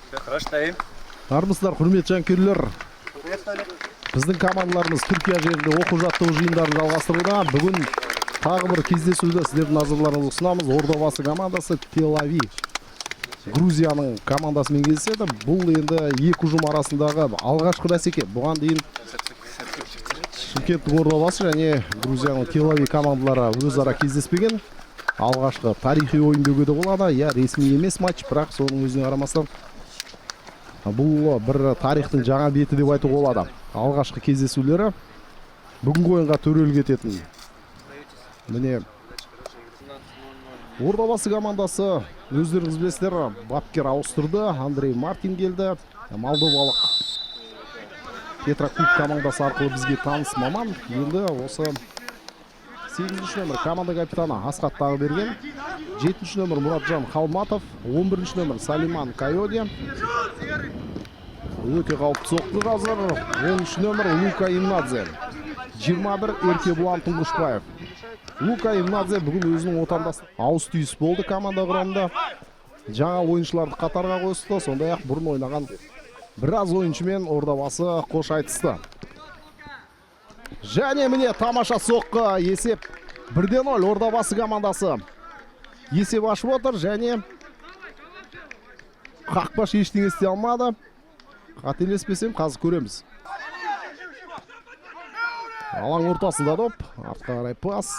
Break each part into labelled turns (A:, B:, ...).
A: Армысыздар, құрметті жанкүйерлер. Біздің командаларымыз Түркия жерінде оқу жаттығу жиындарын жалғастыруда. Бүгін тағы бір кездесуді сіздердің назарларыңызға ұсынамыз. Ордабасы командасы Тель-Авив Грузияның командасымен кездеседі. Бұл енді екі ұжым арасындағы алғашқы бәсеке. Бұған дейін Шымкенттің Ордабасы және Грузияның Тель-Авив командалары өзара кездеспеген. Алғашқы тарихи ойын деуге де болады. Я ресми емес матч, бірақ соның өзіне қарамастан бұл бір тарихтың жаңа беті деп айтуға болады. Алғашқы кездесулері бүгінгі ойынға төрелік ететін. Міне Ордабасы командасы өздеріңіз білесіздер, бапкер ауыстырды. Андрей Мартин келді. Молдовалық Петрокуб командасы арқылы бізге таныс маман. Енді осы 8-ші нөмір команда капитаны Асхат Тағыберген, 7-ші нөмір Мұратжан Халматов, 11-ші нөмір Салиман Кайоде. Өте қауіпті соқты қазір. 10-ші нөмір Лука Имнадзе, 21 Еркебұлан Тұңғышбаев. Лука Имнадзе бүгін өзінің отандасы ауыс-түйіс болды команда құрамында. Жаңа ойыншыларды қатарға қосты, сондай-ақ бұрын ойнаған біраз ойыншымен Ордабасы қош айтысты. Және міне тамаша соққы, есеп 1-0 Ордабасы командасы есеп ашып отыр және қақпаш ештеңе істей алмады. Қателеспесем, қазір көреміз. Алаң ортасында доп, артқа қарай пас.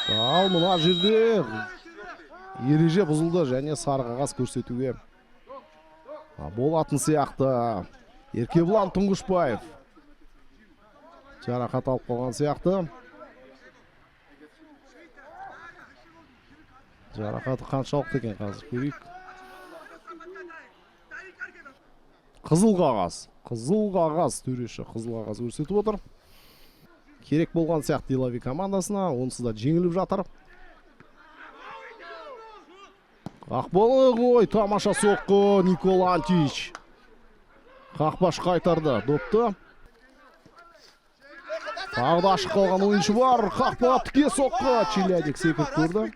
A: Ал мына жерде ереже бұзылды және сары қағаз көрсетуге болатын сияқты. Еркебұлан Тұңғышбаев жарақат алып қалған сияқты. Жарақаты қаншалықты екен қазір көрейік. Қызыл қағаз төреші қызыл қағаз көрсетіп отыр. Керек болған сияқты Тель-Авив командасына, онсыз да жеңіліп жатыр. Қақпалы ғой, тамаша соққы Никола Антич. Қақпаш қайтарды допты. Тағы да ашық қалған ойыншы бар. Қақпаға тіке соққы. Челядик секіріп көрді.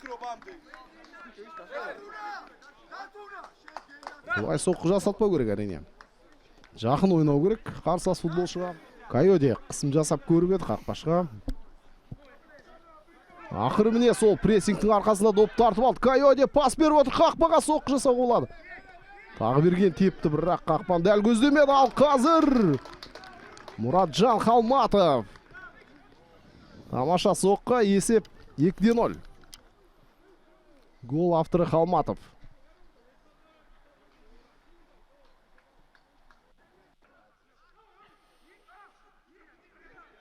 A: Бұлай соққы жасатпау керек әрине. Жақын ойнау керек қарсылас футболшыға. Кайоде қысым жасап көріп еді қақпашқа. Ақыры міне сол прессингтің арқасында доп тартып алды. Кайоде пас беріп отыр. Қақпаға соққы жасауға болады. Тағыберген тепті, бірақ қақпан дәл көздемеді. Ал қазір Мұратжан Халматов. Тамаша соққы, есеп 2-0. Гол авторы Халматов.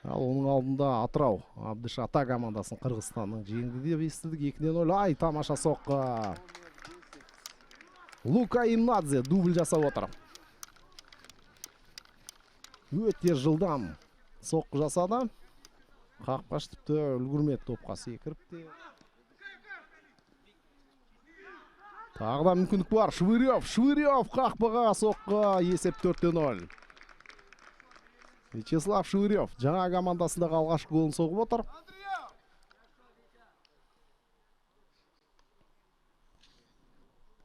A: Ал оның алдында Атырау Абдыш Ата командасын Қырғызстанның жеңді деп естідік. 2-0. Ай, тамаша соққы. Лука Имнадзе дубль жасап отыр. Өте жылдам соққы жасады. Қақпаш тіпті үлгірмеді топқа секіріп. Тағы да мүмкіндік бар. Швырев қақпаға соққы, есеп 4-0. Вячеслав Швырев жаңа командасындағы алғашқы голын соғып отыр.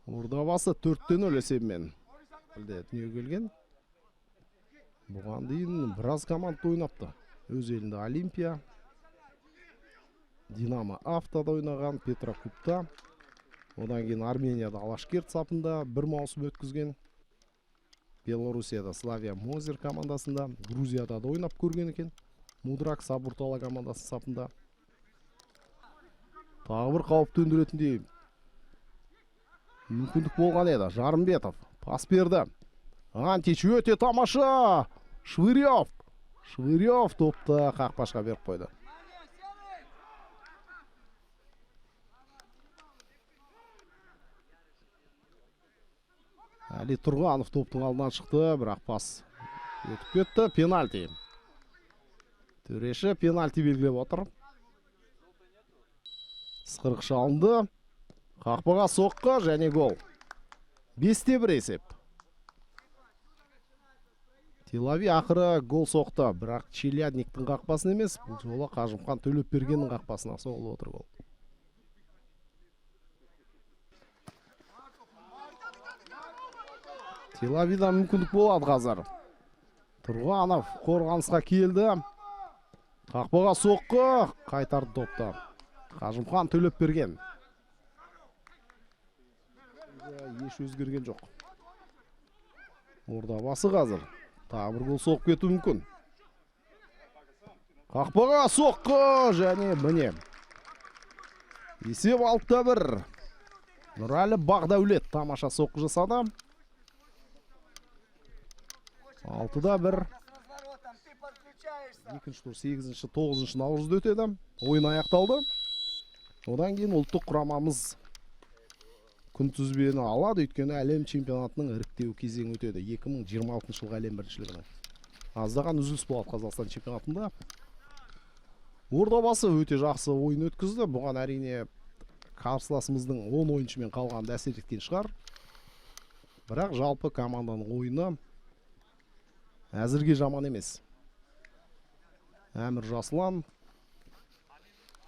A: Ордабасы 4-0 есебімен дүниеге келген. Бұған дейін біраз команда ойнапты. Өз елінде Олимпия, Динамо Автода ойнаған, Петрокубта. Одан кейін Арменияда Алашкерт сапында бір маусым өткізген. Белорусияда Славия Мозер командасында, Грузияда да ойнап көрген екен. Мудрак Сабуртала командасы сапында. Тағы бір қауіп төндіретіндей мүмкіндік болған еді. Жарымбетов пас берді. Антич өте тамаша. Швырев топты қақпашқа беріп қойды. Әли Тұрғанов топтың алдынан шықты, бірақ пас өтіп кетті. Пенальти. Төреші пенальти белгілеп отыр. Сқырық шалынды. Қақпаға соққы және гол. 5-1 есеп. Тель-Авив ақыры гол соқты, бірақ Челядниктің қақпасын емес, бұл жолы Қажымқан Төлепбергеннің қақпасына соғылып отыр гол. Телавидан мүмкіндік болады қазір. Тұрғанов қорғанысқа келді. Қақпаға соққы, қайтарды допты. Қажымхан төлеп берген. Еш өзгерген жоқ. Орда басы қазір. Тағы бір гол соғып кету мүмкін. Қақпаға соққы және міне. Есеп 6-1. Нұрәлі Бағдаулет тамаша соққы жасады. 6-1. Екінші тур 8-ші 9-ші наурызда өтеді. Ойын аяқталды. Одан кейін ұлттық құрамамыз күнтізбені алады, өйткені әлем чемпионатының іріктеу кезеңі өтеді. 2026 жылғы әлем біріншілігінің. Аздаған үзіліс болады Қазақстан чемпионатында. Ордабасы өте жақсы ойын өткізді. Бұған әрине қарсыласымыздың 10 ойыншымен қалғанды әсер еткен шығар. Бірақ жалпы команданың ойыны әзірге жаман емес. Әмір Жасылан